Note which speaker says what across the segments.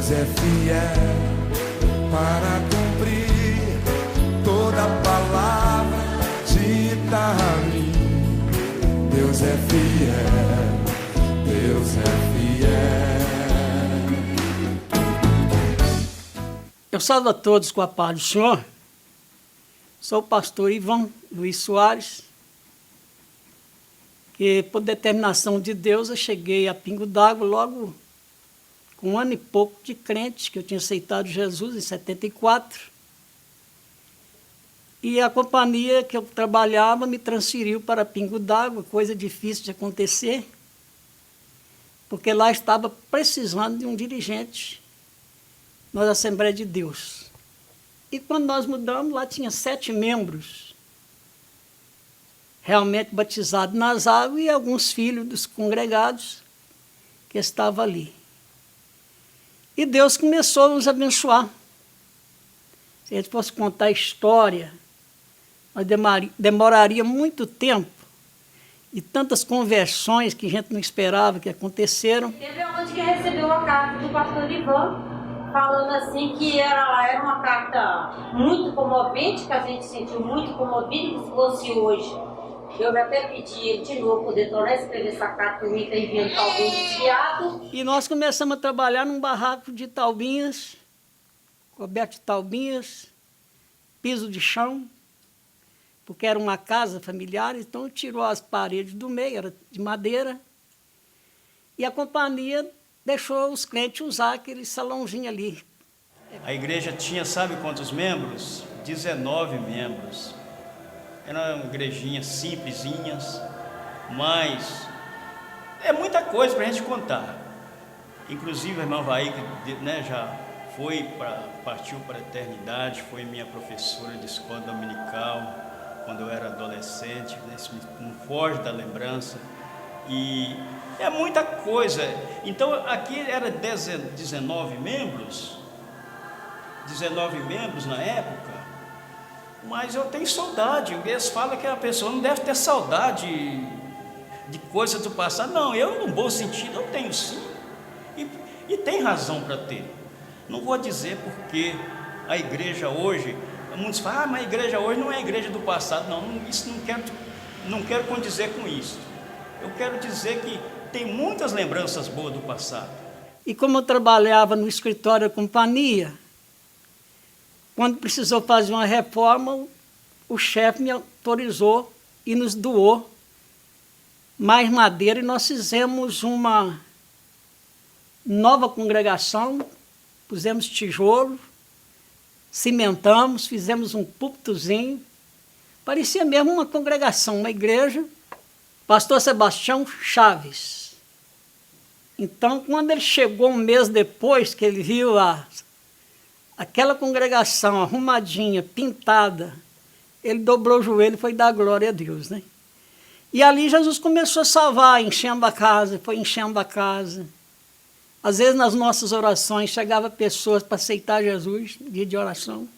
Speaker 1: Deus é fiel para cumprir toda palavra dita a mim. Deus é fiel, Deus é fiel.
Speaker 2: Eu saúdo a todos com a paz do Senhor. Sou o pastor Ivan Luiz Soares, que por determinação de Deus eu cheguei a Pingo d'Água logo com 1 ano e pouco de crente, que eu tinha aceitado Jesus em 74. E a companhia que eu trabalhava me transferiu para Pingo d'Água, coisa difícil de acontecer, porque lá estava precisando de um dirigente na Assembleia de Deus. E quando nós mudamos, lá tinha 7 membros realmente batizados nas águas e alguns filhos dos congregados que estavam ali. E Deus começou a nos abençoar. Se a gente fosse contar a história, nós demoraria muito tempo e tantas conversões que a gente não esperava que aconteceram.
Speaker 3: Teve onde que recebeu a carta do pastor Ivan, falando assim que era uma carta muito comovente, que a gente sentiu muito comovido, que se fosse hoje, eu até pedi ele de novo poder tornar a escrever essa carta para mim, está enviando talvez desviado.
Speaker 2: E nós começamos a trabalhar num barraco de taubinhas, coberto de taubinhas, piso de chão, porque era uma casa familiar, então tirou as paredes do meio, era de madeira, e a companhia deixou os crentes usar aquele salãozinho ali.
Speaker 4: A igreja tinha, sabe quantos membros? 19 membros. Era uma igrejinha simplesinhas, mas é muita coisa para a gente contar. Inclusive a irmã Vaí, né, já partiu para a eternidade, foi minha professora de escola dominical quando eu era adolescente, né, não foge da lembrança. E é muita coisa. Então aqui era 19 membros na época, mas eu tenho saudade. Eles falam que a pessoa não deve ter saudade de coisas do passado. Não, eu, no bom sentido, eu tenho sim, e tem razão para ter. Não vou dizer porque a igreja hoje, muitos falam, mas a igreja hoje não é a igreja do passado. Não, isso não quero condizer com isso. Eu quero dizer que tem muitas lembranças boas do passado.
Speaker 2: E como eu trabalhava no escritório da companhia, quando precisou fazer uma reforma, o chefe me autorizou e nos doou mais madeira, e nós fizemos uma nova congregação, pusemos tijolo, cimentamos, fizemos um púlpitozinho, parecia mesmo uma congregação, uma igreja. Pastor Sebastião Chaves. Então, quando ele chegou um mês depois, que ele viu aquela congregação arrumadinha, pintada, ele dobrou o joelho e foi dar glória a Deus, né? E ali Jesus começou a salvar, enchendo a casa, foi enchendo a casa. Às vezes, nas nossas orações, chegava pessoas para aceitar Jesus, dia de oração.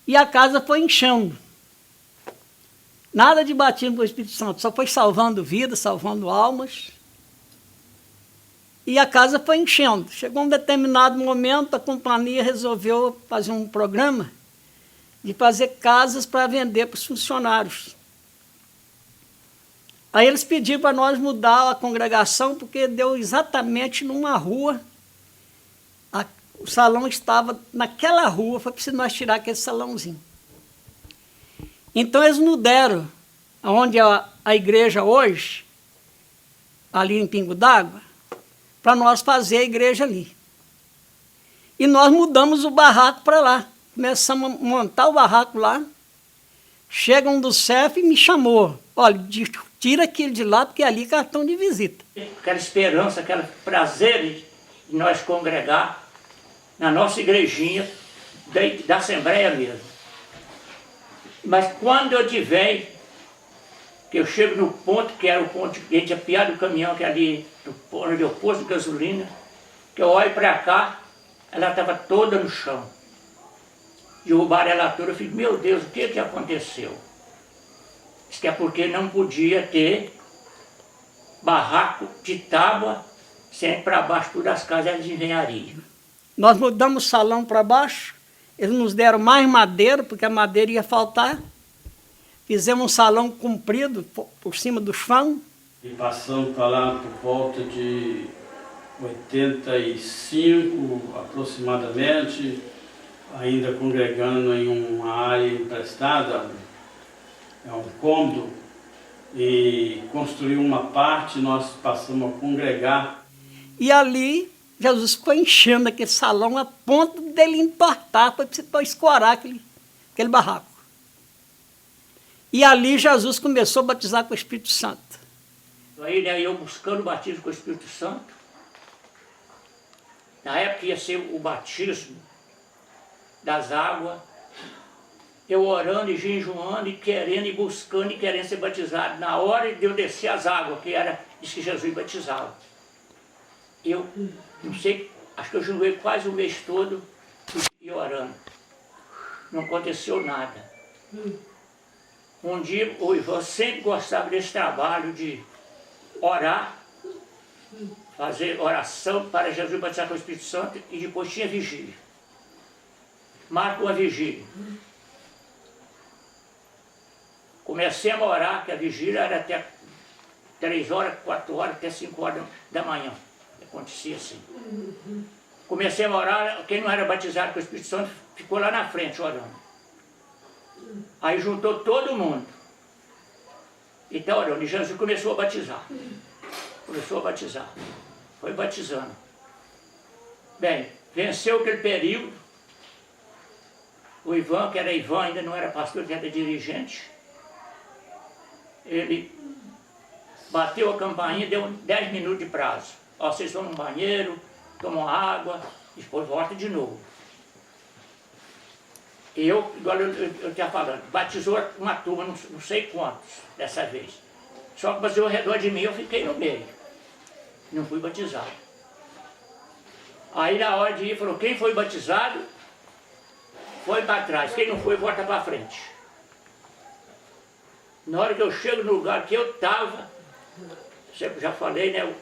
Speaker 2: E a casa foi enchendo. Nada de batismo com o Espírito Santo, só foi salvando vidas, salvando almas. E a casa foi enchendo. Chegou um determinado momento, a companhia resolveu fazer um programa de fazer casas para vender para os funcionários. Aí eles pediram para nós mudar a congregação, porque deu exatamente numa rua. O salão estava naquela rua, foi preciso nós tirar aquele salãozinho. Então eles nos deram, onde a igreja hoje, ali em Pingo d'Água, para nós fazer a igreja ali. E nós mudamos o barraco para lá. Começamos a montar o barraco lá. Chega um dos chefes e me chamou. Olha, tira aquilo de lá, porque ali é cartão de visita.
Speaker 5: Aquela esperança, aquele prazer de nós congregar na nossa igrejinha da Assembleia mesmo. Mas quando eu tiver, que eu chego no ponto, que era o ponto que a gente apiado o caminhão, que é ali onde eu posto de gasolina, que eu olho para cá, ela estava toda no chão. Derrubaram ela toda, eu falei, meu Deus, o que aconteceu? Isso que é porque não podia ter barraco de tábua sempre para baixo, todas as casas eram de engenharia.
Speaker 2: Nós mudamos o salão para baixo, eles nos deram mais madeira, porque a madeira ia faltar. Fizemos um salão comprido por cima do chão.
Speaker 6: E passamos para lá por volta de 85 aproximadamente, ainda congregando em uma área emprestada, um cômodo, e construiu uma parte, nós passamos a congregar.
Speaker 2: E ali, Jesus foi enchendo aquele salão a ponto dele entortar para escorar aquele barraco. E ali Jesus começou a batizar com o Espírito Santo.
Speaker 5: Aí, né, eu buscando o batismo com o Espírito Santo. Na época ia ser o batismo das águas. Eu orando e jejuando e querendo e buscando e querendo ser batizado. Na hora de eu descer as águas, que era isso que Jesus batizava. Eu não sei, acho que eu jejuei quase o mês todo e orando. Não aconteceu nada. Um dia, o Ivan sempre gostava desse trabalho de orar, fazer oração para Jesus batizar com o Espírito Santo, e depois tinha vigília. Marca uma vigília. Comecemos a orar, que a vigília era até 3 horas, 4 horas, até 5 horas da manhã. Acontecia assim. Comecemos a orar, quem não era batizado com o Espírito Santo ficou lá na frente orando. Aí juntou todo mundo. E está orando. E Jesus começou a batizar. Começou a batizar. Foi batizando. Bem, venceu aquele período. O Ivan, que era Ivan, ainda não era pastor, ele era dirigente. Ele bateu a campainha, deu 10 minutos de prazo. Ó, vocês vão no banheiro, tomam água, depois volta de novo. E eu, igual eu tinha falando, batizou uma turma, não sei quantos, dessa vez. Só que batizou ao redor de mim, eu fiquei no meio. Não fui batizado. Aí na hora de ir, falou, quem foi batizado, foi para trás. Quem não foi, volta para frente. Na hora que eu chego no lugar que eu estava, já falei, né?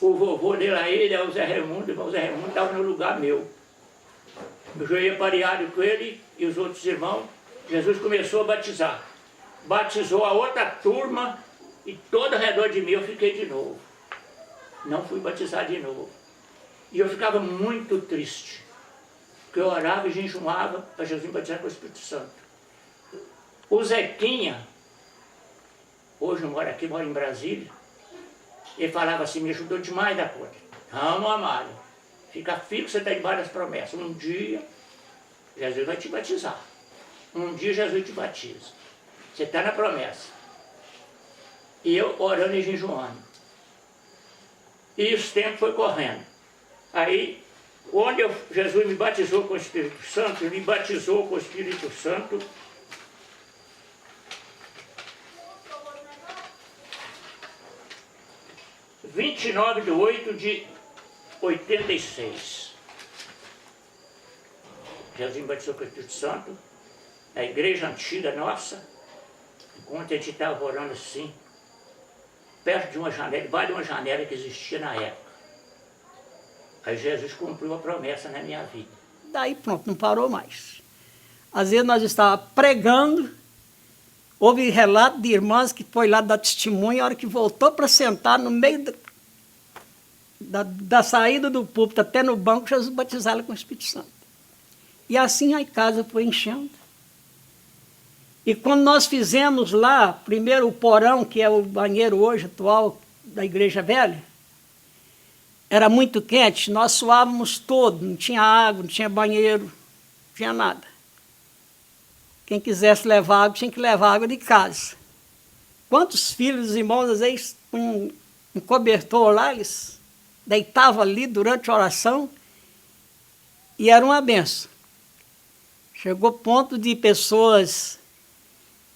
Speaker 5: O vovô dele aí, né, o Zé Raimundo, o irmão Zé Raimundo, estava no lugar meu. Eu já ia pareado com ele e os outros irmãos. Jesus começou a batizar. Batizou a outra turma e todo ao redor de mim eu fiquei de novo. Não fui batizado de novo. E eu ficava muito triste. Porque eu orava e jejuava para Jesus me batizar com o Espírito Santo. O Zequinha, hoje não mora aqui, mora em Brasília, ele falava assim, me ajudou demais da conta. Vamos, amado. Fica firme que você está debaixo das promessas. Um dia, Jesus vai te batizar. Um dia Jesus te batiza. Você está na promessa. E eu orando e jejuando. E esse tempo foi correndo. Aí, onde Jesus me batizou com o Espírito Santo, ele me batizou com o Espírito Santo. Dia 29 de 8 de 86. Jesus me batizou com o Espírito Santo, na igreja antiga nossa, enquanto a gente estava orando assim, perto de uma janela, debaixo de uma janela que existia na época. Aí Jesus cumpriu a promessa na minha vida.
Speaker 2: Daí pronto, não parou mais. Às vezes nós estávamos pregando, houve relato de irmãs que foi lá dar testemunho, a hora que voltou para sentar no meio da saída do púlpito até no banco, Jesus batizá-la com o Espírito Santo. E assim a casa foi enchendo. E quando nós fizemos lá, primeiro o porão, que é o banheiro hoje atual da Igreja Velha, era muito quente, nós suávamos todo, não tinha água, não tinha banheiro, não tinha nada. Quem quisesse levar água, tinha que levar água de casa. Quantos filhos dos irmãos, às vezes, um cobertor lá, eles deitavam ali durante a oração e era uma benção. Chegou o ponto de pessoas,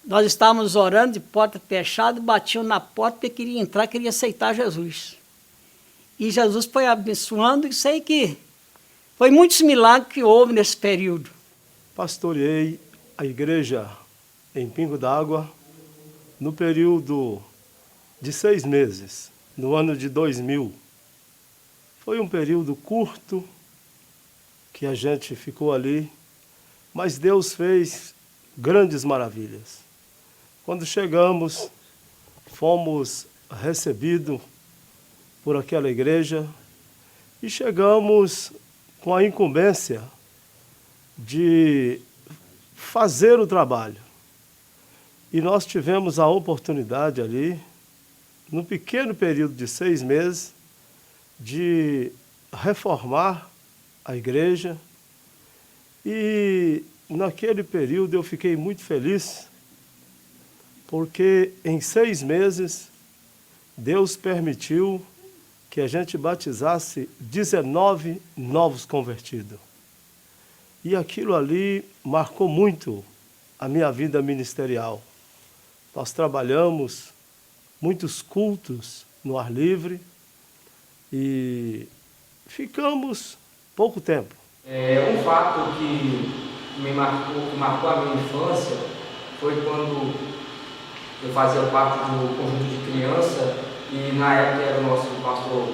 Speaker 2: nós estávamos orando de porta fechada, batiam na porta porque queria entrar, queria aceitar Jesus. E Jesus foi abençoando, e sei que foi muitos milagres que houve nesse período.
Speaker 7: Pastoreei a igreja em Pingo d'Água no período de 6 meses. no ano de 2000. Foi um período curto que a gente ficou ali, mas Deus fez grandes maravilhas. Quando chegamos, fomos recebidos por aquela igreja e chegamos com a incumbência de fazer o trabalho. E nós tivemos a oportunidade ali, num pequeno período de 6 meses, de reformar a igreja. E naquele período eu fiquei muito feliz, porque em 6 meses Deus permitiu que a gente batizasse 19 novos convertidos. E aquilo ali marcou muito a minha vida ministerial. Nós trabalhamos muitos cultos no ar livre e ficamos pouco tempo.
Speaker 8: Um fato que me marcou a minha infância foi quando eu fazia parte do conjunto de criança e na época era o nosso pastor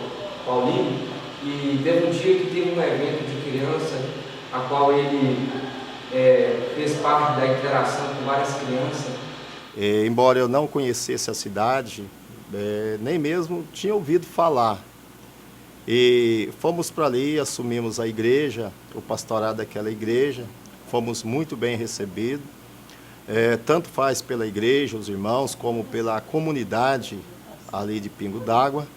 Speaker 8: Paulinho, e teve um dia que teve um evento de criança a qual ele fez parte da interação com várias crianças.
Speaker 9: Embora eu não conhecesse a cidade, nem mesmo tinha ouvido falar. E fomos para ali, assumimos a igreja, o pastorado daquela igreja, fomos muito bem recebidos, tanto faz pela igreja, os irmãos, como pela comunidade ali de Pingo d'Água,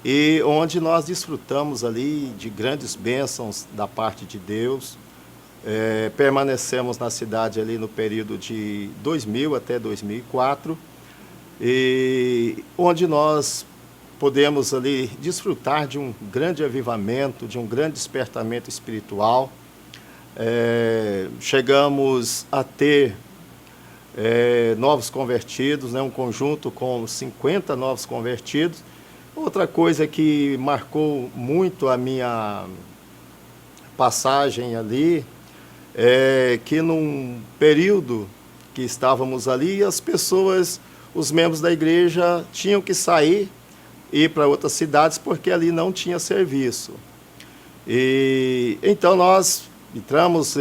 Speaker 9: e onde nós desfrutamos ali de grandes bênçãos da parte de Deus. Permanecemos na cidade ali no período de 2000 até 2004, e onde nós podemos ali desfrutar de um grande avivamento, de um grande despertamento espiritual. Chegamos a ter novos convertidos, né, um conjunto com 50 novos convertidos. Outra coisa que marcou muito a minha passagem ali é que num período que estávamos ali, as pessoas, os membros da igreja tinham que sair e ir para outras cidades porque ali não tinha serviço. E então nós entramos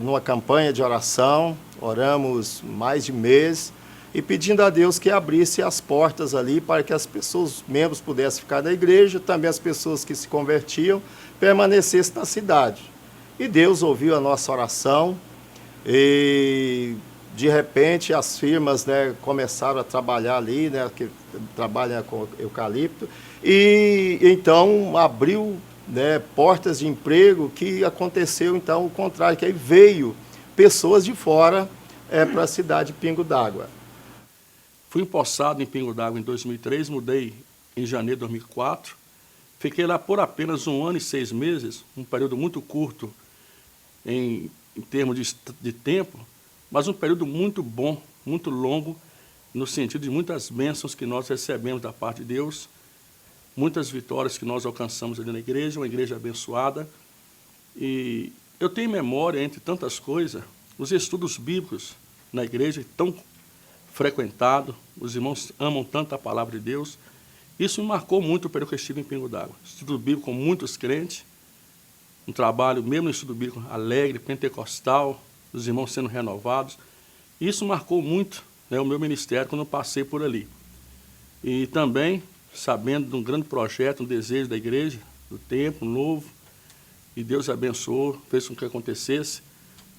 Speaker 9: numa campanha de oração, oramos mais de mês e pedindo a Deus que abrisse as portas ali para que as pessoas, os membros, pudessem ficar na igreja, também as pessoas que se convertiam permanecessem na cidade. E Deus ouviu a nossa oração e, de repente, as firmas, né, começaram a trabalhar ali, né, que trabalham com eucalipto, e então abriu, né, portas de emprego, que aconteceu então o contrário, que aí veio pessoas de fora para a cidade de Pingo d'Água.
Speaker 10: Fui empossado em Pingo d'Água em 2003, mudei em janeiro de 2004, fiquei lá por apenas 1 ano e 6 meses, um período muito curto em termos de tempo, mas um período muito bom, muito longo, no sentido de muitas bênçãos que nós recebemos da parte de Deus, muitas vitórias que nós alcançamos ali na igreja, uma igreja abençoada. E eu tenho memória, entre tantas coisas, os estudos bíblicos na igreja, tão frequentado, os irmãos amam tanto a palavra de Deus. Isso me marcou muito o período que eu estive em Pingo d'Água. Estudo bíblico com muitos crentes, um trabalho, mesmo no estudo bíblico, alegre, pentecostal, os irmãos sendo renovados. Isso marcou muito, né, o meu ministério quando eu passei por ali. E também, sabendo de um grande projeto, um desejo da igreja, do tempo novo, e Deus abençoou, fez com que acontecesse.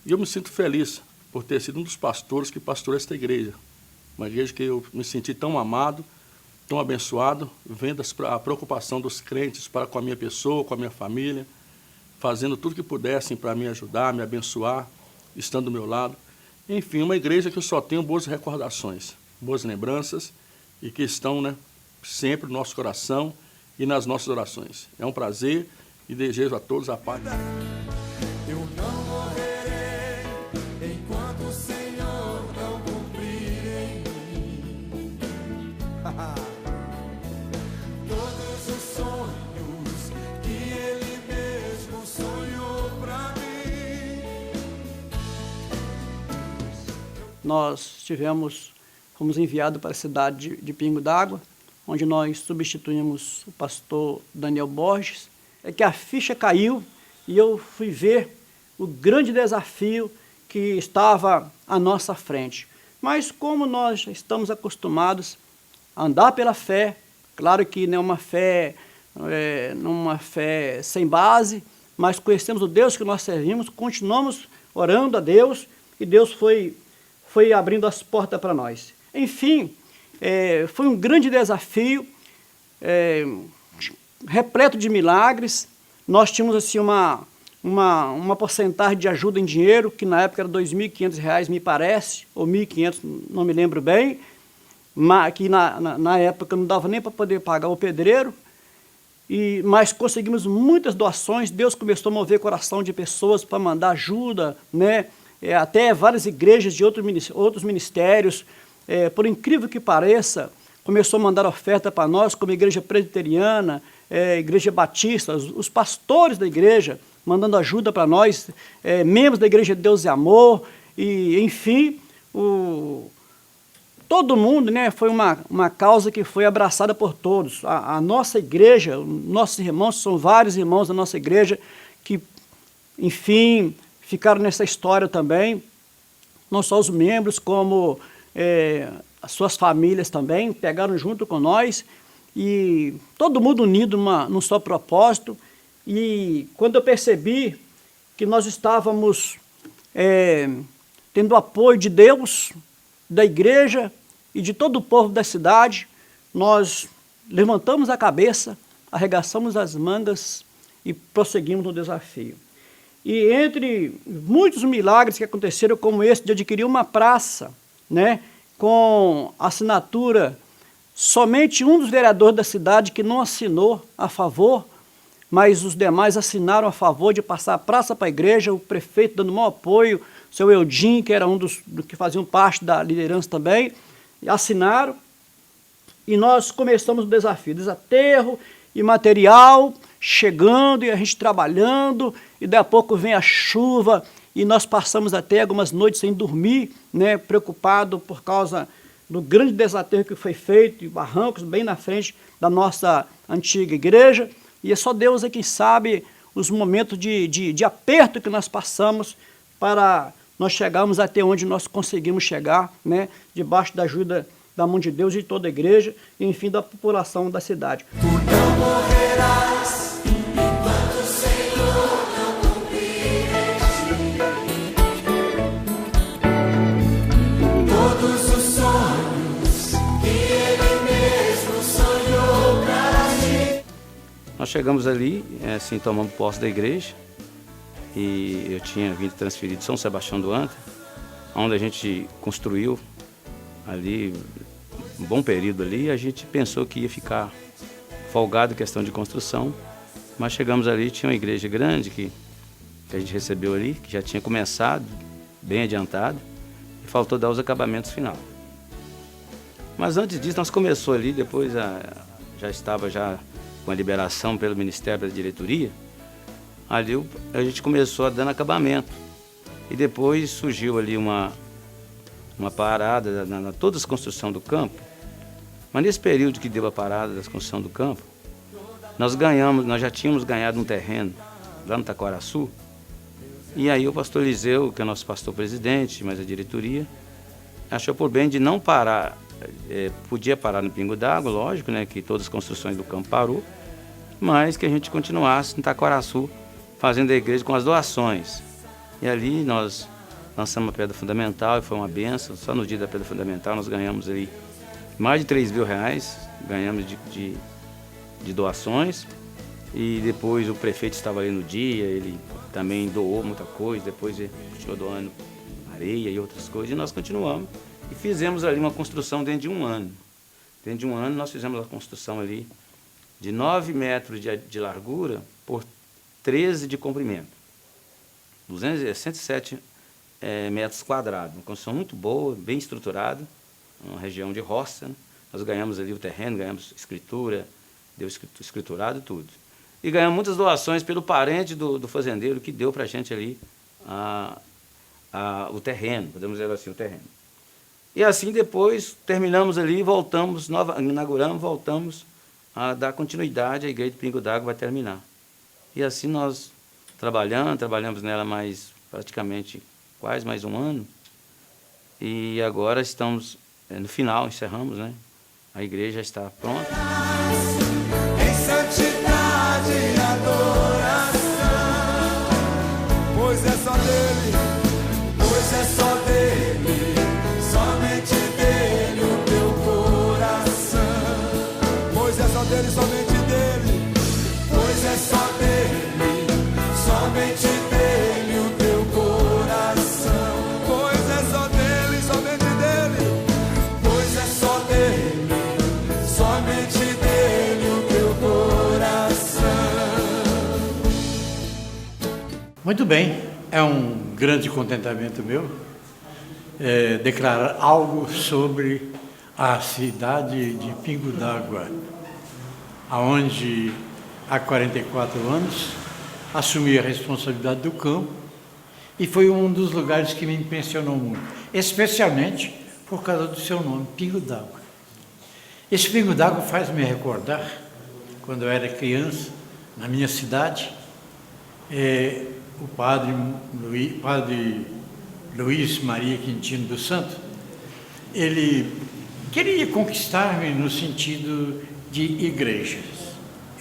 Speaker 10: E eu me sinto feliz por ter sido um dos pastores que pastorou esta igreja. Uma igreja que eu me senti tão amado, tão abençoado, vendo a preocupação dos crentes para com a minha pessoa, com a minha família, fazendo tudo que pudessem para me ajudar, me abençoar, estando do meu lado. Enfim, uma igreja que eu só tenho boas recordações, boas lembranças, e que estão, né, sempre no nosso coração e nas nossas orações. É um prazer e desejo a todos a paz.
Speaker 1: Eu não morrerei enquanto o Senhor não cumprir em mim todos os sonhos que Ele mesmo sonhou pra mim.
Speaker 2: Nós fomos enviados para a cidade de Pingo d'Água, onde nós substituímos o pastor Daniel Borges, é que a ficha caiu e eu fui ver o grande desafio que estava à nossa frente. Mas como nós estamos acostumados a andar pela fé, claro que não é uma fé sem base, mas conhecemos o Deus que nós servimos, continuamos orando a Deus e Deus foi abrindo as portas para nós. Enfim, foi um grande desafio, repleto de milagres. Nós tínhamos assim uma porcentagem de ajuda em dinheiro, que na época era R$ 2.500, me parece, ou 1.500, não me lembro bem, mas que na época não dava nem para poder pagar o pedreiro, mas conseguimos muitas doações. Deus começou a mover o coração de pessoas para mandar ajuda, né? Até várias igrejas de outros ministérios, por incrível que pareça, começou a mandar oferta para nós, como igreja presbiteriana, igreja batista, os pastores da igreja mandando ajuda para nós, membros da igreja Deus e Amor, e enfim, todo mundo, né, foi uma causa que foi abraçada por todos. A nossa igreja, nossos irmãos, são vários irmãos da nossa igreja que, enfim, ficaram nessa história também, não só os membros, como as suas famílias também, pegaram junto com nós, e todo mundo unido num só propósito. E quando eu percebi que nós estávamos tendo apoio de Deus, da igreja e de todo o povo da cidade, nós levantamos a cabeça, arregaçamos as mangas e prosseguimos no desafio. E entre muitos milagres que aconteceram, como esse de adquirir uma praça, né, com assinatura, somente um dos vereadores da cidade que não assinou a favor, mas os demais assinaram a favor de passar a praça para a igreja, o prefeito dando maior apoio, o seu Eudin, que era um dos que faziam parte da liderança também, assinaram, e nós começamos o desafio, desaterro e material chegando, e a gente trabalhando, e daí a pouco vem a chuva, e nós passamos até algumas noites sem dormir, né, preocupado por causa do grande desaterro que foi feito, e barrancos bem na frente da nossa antiga igreja, e é só Deus quem sabe os momentos de aperto que nós passamos para nós chegarmos até onde nós conseguimos chegar, né, debaixo da ajuda da mão de Deus e de toda a igreja, e enfim, da população da cidade.
Speaker 1: Tu não morrerás enquanto o Senhor não cumprir todos os sonhos que Ele mesmo sonhou pra ti.
Speaker 11: Nós chegamos ali, assim, tomamos posse da igreja, e eu tinha vindo transferido de São Sebastião do Anta, onde a gente construiu ali um bom período ali, e a gente pensou que ia ficar folgado em questão de construção, mas chegamos ali, tinha uma igreja grande que a gente recebeu ali, que já tinha começado, bem adiantado, e faltou dar os acabamentos final. Mas antes disso, nós começamos ali, depois já estava com a liberação pelo Ministério da Diretoria, ali a gente começou a dando acabamento, e depois surgiu ali uma parada na toda a construção do campo. Mas nesse período que deu a parada da construção do campo, nós já tínhamos ganhado um terreno lá no Taquaraçu, e aí o pastor Eliseu, que é nosso pastor presidente, mas a diretoria, achou por bem de não parar, podia parar no Pingo d'Água, lógico, né, que todas as construções do campo parou, mas que a gente continuasse no Taquaraçu, fazendo a igreja com as doações. E ali nós lançamos a pedra fundamental e foi uma benção. Só no dia da pedra fundamental nós ganhamos ali mais de R$3.000, ganhamos de doações. E depois o prefeito estava ali no dia, ele também doou muita coisa, depois ele continuou doando areia e outras coisas, e nós continuamos. E fizemos ali uma construção dentro de um ano. Dentro de um ano nós fizemos a construção ali de 9 metros de largura por 13 de comprimento. 107 metros quadrados, uma construção muito boa, bem estruturada, uma região de roça, né? Nós ganhamos ali o terreno, ganhamos escritura, deu escriturado tudo. E ganhamos muitas doações pelo parente do fazendeiro que deu para a gente ali o terreno, podemos dizer assim, o terreno. E assim depois terminamos ali, voltamos, inauguramos, voltamos a dar continuidade, a igreja de Pingo d'Água vai terminar. E assim nós trabalhamos nela mais praticamente quase mais um ano. E agora estamos no final, encerramos, né? A igreja está pronta.
Speaker 1: Em santidade e adoração, pois é só dele, pois é só dele, somente dele o teu coração. Pois é só dele, somente dele, pois é só dele, somente dele o teu coração. Pois é só dele, somente dele, pois é só dele, somente dele o teu coração.
Speaker 12: Muito bem, é um grande contentamento meu declarar algo sobre a cidade de Pingo d'Água, onde há 44 anos assumi a responsabilidade do campo e foi um dos lugares que me impressionou muito, especialmente por causa do seu nome, Pingo d'Água. Esse Pingo d'Água faz-me recordar, quando eu era criança, na minha cidade, o padre Luiz Maria Quintino dos Santos, ele queria conquistar-me no sentido de igrejas.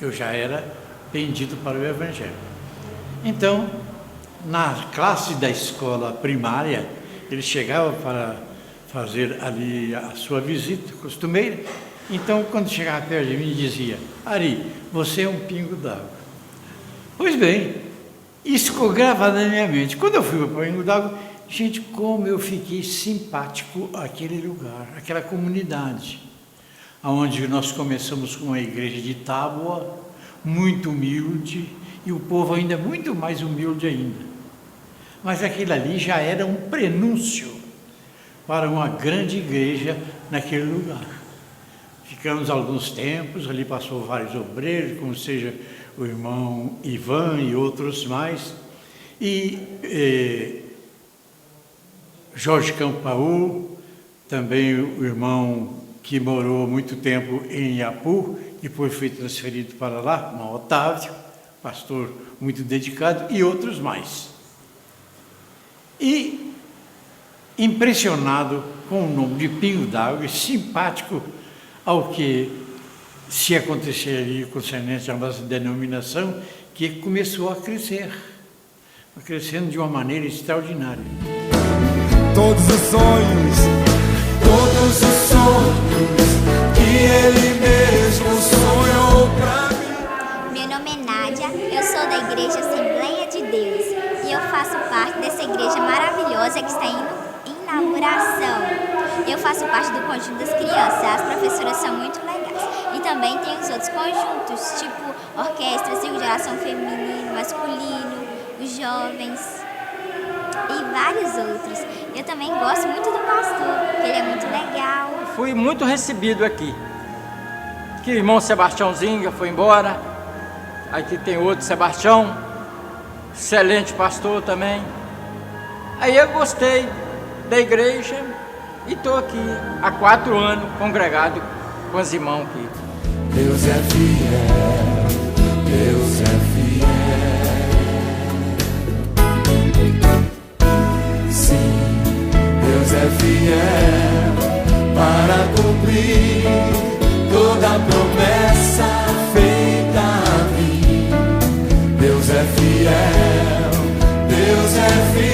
Speaker 12: Eu já era pendido para o Evangelho. Então, na classe da escola primária, ele chegava para fazer ali a sua visita costumeira. Então, quando chegava perto de mim, dizia: Ari, você é um pingo d'água. Pois bem, isso ficou gravado na minha mente. Quando eu fui para o Pingo d'Água, gente, como eu fiquei simpático àquele lugar, àquela comunidade, onde nós começamos com uma igreja de tábua, muito humilde, e o povo ainda muito mais humilde ainda. Mas aquilo ali já era um prenúncio para uma grande igreja naquele lugar. Ficamos alguns tempos, ali passou vários obreiros, como seja o irmão Ivan e outros mais, e Jorge Campaú, também o irmão que morou muito tempo em Iapu, depois foi transferido para lá, irmão Otávio, pastor muito dedicado, e outros mais. E impressionado com o nome de Pingo d'Água e simpático ao que se acontecer ali concernente à nossa denominação, que começou a crescer, crescendo de uma maneira extraordinária.
Speaker 1: Todos os sonhos que ele mesmo sonhou pra mim.
Speaker 13: Meu nome é Nádia, eu sou da Igreja Assembleia de Deus e eu faço parte dessa igreja maravilhosa que está em inauguração. Eu faço parte do conjunto das crianças, as professoras são muito legais. E também tem os outros conjuntos, tipo orquestras, de oração feminino, masculino, os jovens e vários outros. Eu também gosto muito do pastor, porque ele é muito legal.
Speaker 14: Fui muito recebido aqui. Que o irmão Sebastião Zinga foi embora. Aqui tem outro Sebastião, excelente pastor também. Aí eu gostei da igreja e estou aqui há 4 anos congregado com os irmãos aqui.
Speaker 1: Deus é fiel, Deus é fiel. Sim, Deus é fiel para cumprir toda a promessa feita a mim. Deus é fiel, Deus é fiel.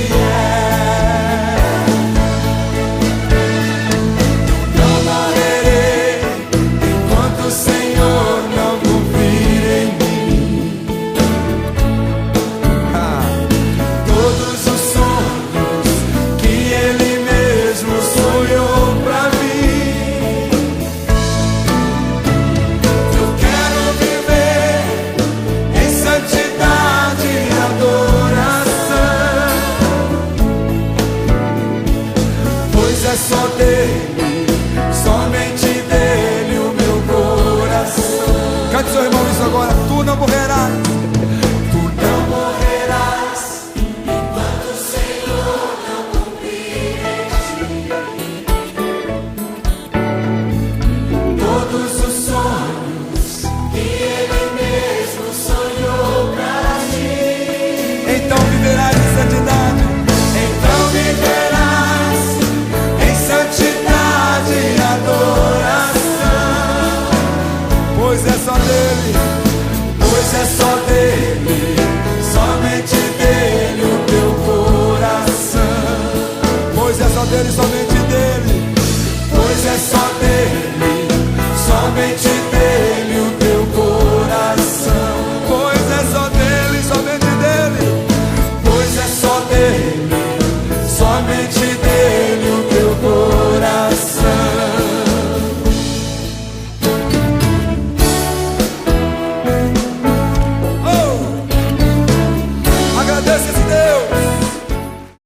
Speaker 1: é só